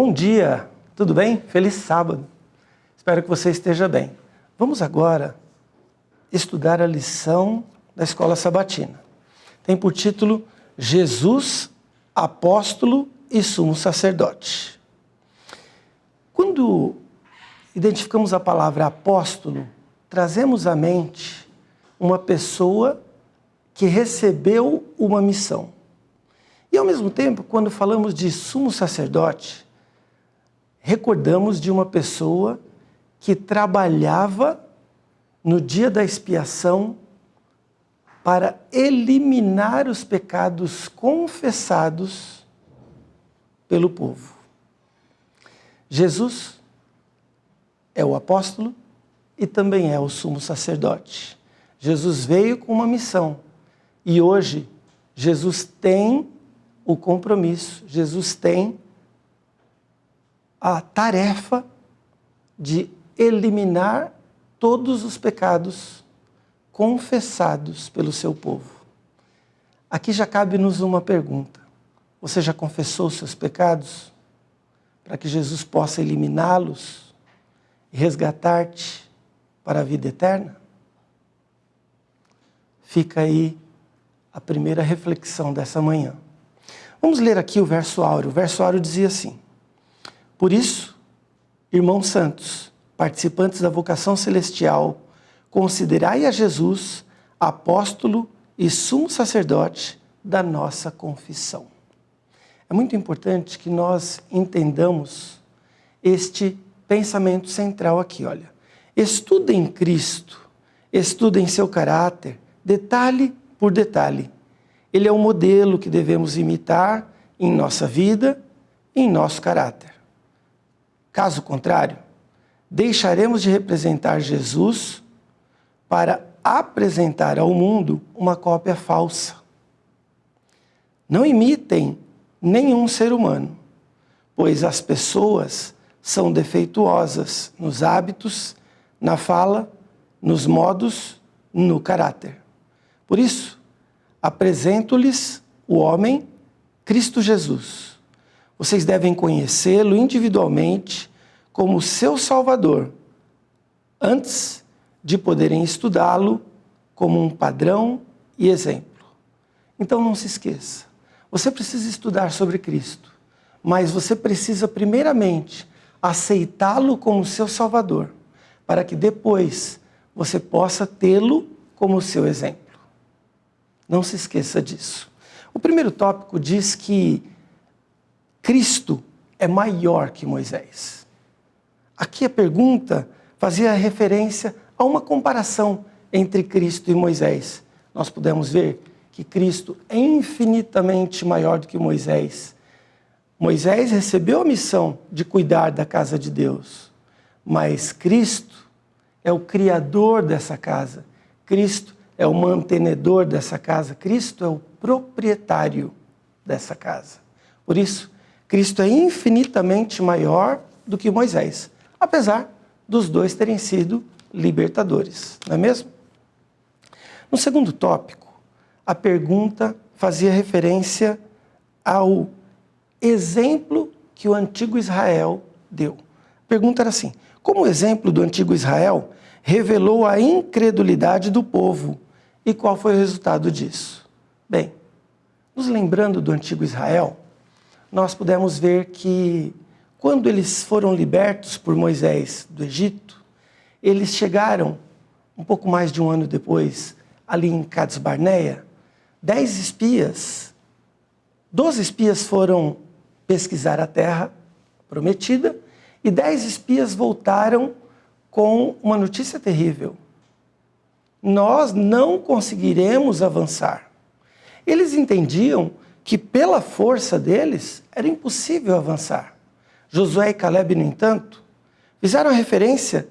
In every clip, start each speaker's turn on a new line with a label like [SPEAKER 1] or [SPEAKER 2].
[SPEAKER 1] Bom dia, tudo bem? Feliz sábado. Espero que você esteja bem. Vamos agora estudar a lição da Escola Sabatina. Tem por título Jesus, Apóstolo e Sumo Sacerdote. Quando identificamos a palavra apóstolo, trazemos à mente uma pessoa que recebeu uma missão. E ao mesmo tempo, quando falamos de sumo sacerdote, recordamos de uma pessoa que trabalhava no dia da expiação para eliminar os pecados confessados pelo povo. Jesus é o apóstolo e também é o sumo sacerdote. Jesus veio com uma missão e hoje Jesus tem o compromisso, Jesus tem a tarefa de eliminar todos os pecados confessados pelo seu povo. Aqui já cabe-nos uma pergunta. Você já confessou os seus pecados para que Jesus possa eliminá-los e resgatar-te para a vida eterna? Fica aí a primeira reflexão dessa manhã. Vamos ler aqui o verso áureo. O verso áureo dizia assim: Por isso, irmãos santos, participantes da vocação celestial, considerai a Jesus apóstolo e sumo sacerdote da nossa confissão. É muito importante que nós entendamos este pensamento central aqui, olha. Estudem Cristo, estudem seu caráter, detalhe por detalhe. Ele é o modelo que devemos imitar em nossa vida e em nosso caráter. Caso contrário, deixaremos de representar Jesus para apresentar ao mundo uma cópia falsa. Não imitem nenhum ser humano, pois as pessoas são defeituosas nos hábitos, na fala, nos modos, no caráter. Por isso, apresento-lhes o homem, Cristo Jesus. Vocês devem conhecê-lo individualmente como seu Salvador, antes de poderem estudá-lo como um padrão e exemplo. Então não se esqueça, você precisa estudar sobre Cristo, mas você precisa primeiramente aceitá-lo como seu Salvador, para que depois você possa tê-lo como seu exemplo. Não se esqueça disso. O primeiro tópico diz que Cristo é maior que Moisés. Aqui a pergunta fazia referência a uma comparação entre Cristo e Moisés. Nós podemos ver que Cristo é infinitamente maior do que Moisés. Moisés recebeu a missão de cuidar da casa de Deus, mas Cristo é o criador dessa casa. Cristo é o mantenedor dessa casa. Cristo é o proprietário dessa casa. Por isso, Cristo é infinitamente maior do que Moisés, apesar dos dois terem sido libertadores, não é mesmo? No segundo tópico, a pergunta fazia referência ao exemplo que o antigo Israel deu. A pergunta era assim: como o exemplo do antigo Israel revelou a incredulidade do povo e qual foi o resultado disso? Bem, nos lembrando do antigo Israel, nós pudemos ver que quando eles foram libertos por Moisés do Egito, eles chegaram, um pouco mais de um ano depois, ali em Cades Barneia, 12 espias foram pesquisar a terra prometida e 10 espias voltaram com uma notícia terrível. Nós não conseguiremos avançar. Eles entendiam que pela força deles era impossível avançar. Josué e Caleb, no entanto, fizeram referência,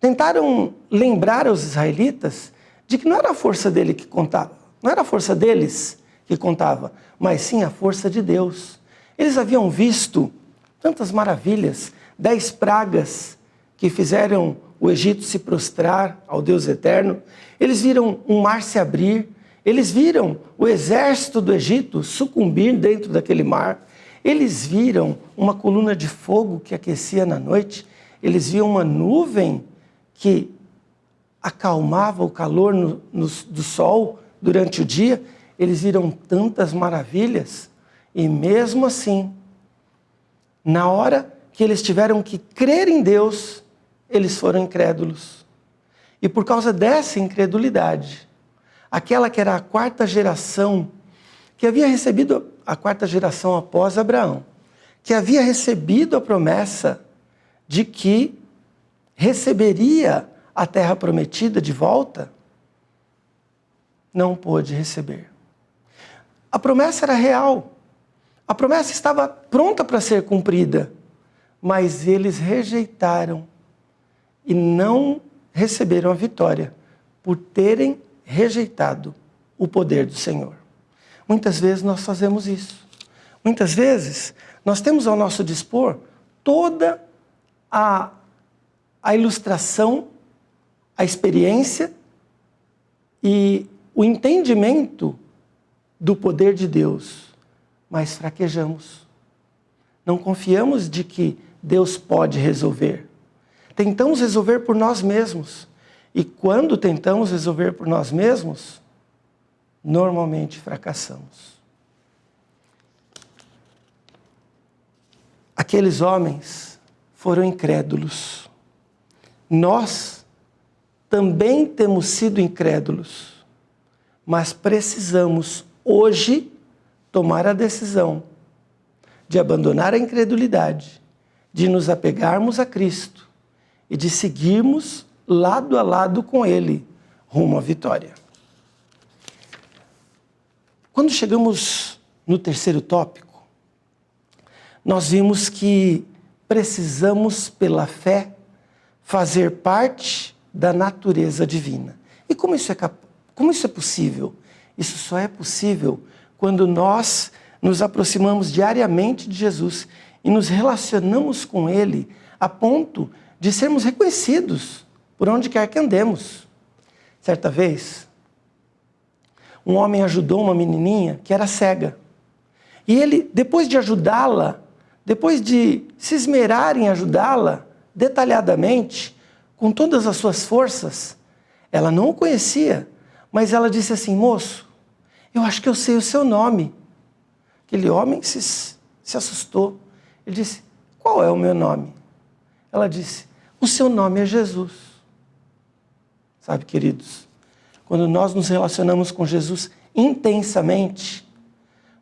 [SPEAKER 1] tentaram lembrar aos israelitas de que não era a força dele que contava, não era a força deles que contava, mas sim a força de Deus. Eles haviam visto tantas maravilhas, 10 pragas que fizeram o Egito se prostrar ao Deus eterno. Eles viram um mar se abrir, eles viram o exército do Egito sucumbir dentro daquele mar. Eles viram uma coluna de fogo que aquecia na noite, eles viam uma nuvem que acalmava o calor do sol durante o dia, eles viram tantas maravilhas, e mesmo assim, na hora que eles tiveram que crer em Deus, eles foram incrédulos. E por causa dessa incredulidade, aquela que era a quarta geração, que havia recebido, a quarta geração após Abraão, que havia recebido a promessa de que receberia a terra prometida de volta, não pôde receber. A promessa era real. A promessa estava pronta para ser cumprida, mas eles rejeitaram e não receberam a vitória por terem rejeitado o poder do Senhor. Muitas vezes nós fazemos isso. Muitas vezes nós temos ao nosso dispor toda a ilustração, a experiência e o entendimento do poder de Deus, mas fraquejamos. Não confiamos de que Deus pode resolver. Tentamos resolver por nós mesmos. E quando tentamos resolver por nós mesmos, normalmente fracassamos. Aqueles homens foram incrédulos. Nós também temos sido incrédulos, mas precisamos hoje tomar a decisão de abandonar a incredulidade, de nos apegarmos a Cristo e de seguirmos lado a lado com Ele, rumo à vitória. Quando chegamos no terceiro tópico, nós vimos que precisamos, pela fé, fazer parte da natureza divina. E como isso é possível? Isso só é possível quando nós nos aproximamos diariamente de Jesus e nos relacionamos com Ele a ponto de sermos reconhecidos por onde quer que andemos. Certa vez, um homem ajudou uma menininha que era cega. E ele, depois de ajudá-la, depois de se esmerar em ajudá-la detalhadamente, com todas as suas forças, ela não o conhecia, mas ela disse assim: moço, eu acho que eu sei o seu nome. Aquele homem se assustou. Ele disse: qual é o meu nome? Ela disse: o seu nome é Jesus. Sabe, queridos, quando nós nos relacionamos com Jesus intensamente,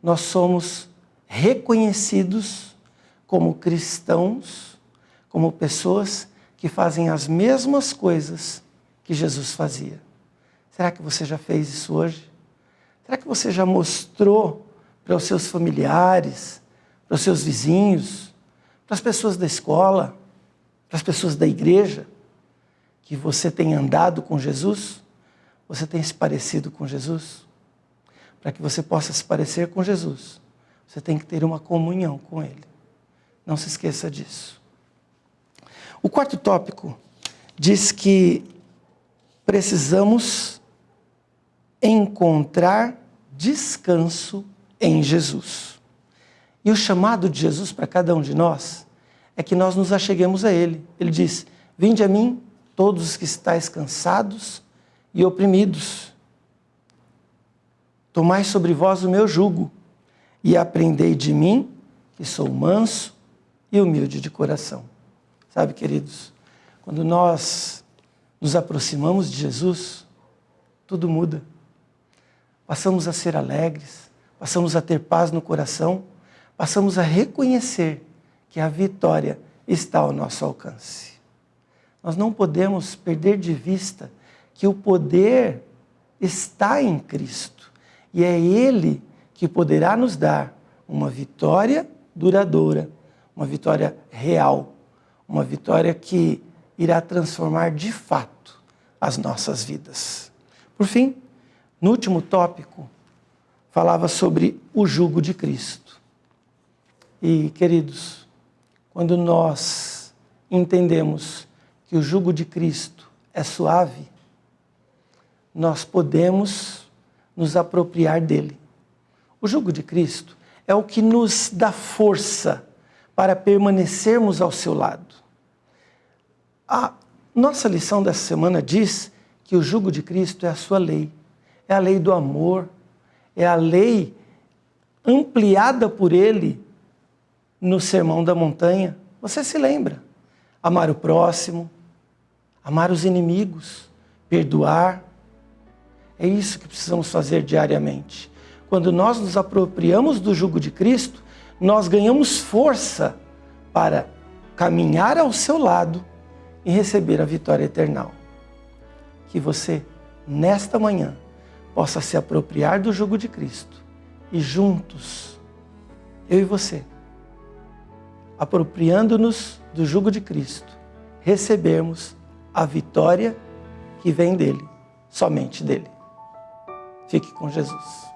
[SPEAKER 1] nós somos reconhecidos como cristãos, como pessoas que fazem as mesmas coisas que Jesus fazia. Será que você já fez isso hoje? Será que você já mostrou para os seus familiares, para os seus vizinhos, para as pessoas da escola, para as pessoas da igreja, que você tem andado com Jesus? Você tem se parecido com Jesus? Para que você possa se parecer com Jesus, você tem que ter uma comunhão com Ele. Não se esqueça disso. O quarto tópico diz que precisamos encontrar descanso em Jesus. E o chamado de Jesus para cada um de nós é que nós nos acheguemos a Ele. Ele diz: vinde a mim, todos os que estáis cansados e oprimidos. Tomai sobre vós o meu jugo e aprendei de mim, que sou manso e humilde de coração. Sabe, queridos, quando nós nos aproximamos de Jesus, tudo muda. Passamos a ser alegres, passamos a ter paz no coração, passamos a reconhecer que a vitória está ao nosso alcance. Nós não podemos perder de vista que o poder está em Cristo e é Ele que poderá nos dar uma vitória duradoura, uma vitória real, uma vitória que irá transformar de fato as nossas vidas. Por fim, no último tópico, falava sobre o jugo de Cristo. E, queridos, quando nós entendemos que o jugo de Cristo é suave, nós podemos nos apropriar dele. O jugo de Cristo é o que nos dá força para permanecermos ao seu lado. A nossa lição dessa semana diz que o jugo de Cristo é a sua lei, é a lei do amor, é a lei ampliada por Ele no Sermão da Montanha. Você se lembra? Amar o próximo, amar os inimigos, perdoar. É isso que precisamos fazer diariamente. Quando nós nos apropriamos do jugo de Cristo, nós ganhamos força para caminhar ao seu lado e receber a vitória eterna. Que você, nesta manhã, possa se apropriar do jugo de Cristo e juntos, eu e você, apropriando-nos do jugo de Cristo, recebermos a vitória que vem dele, somente dele. Fique com Jesus.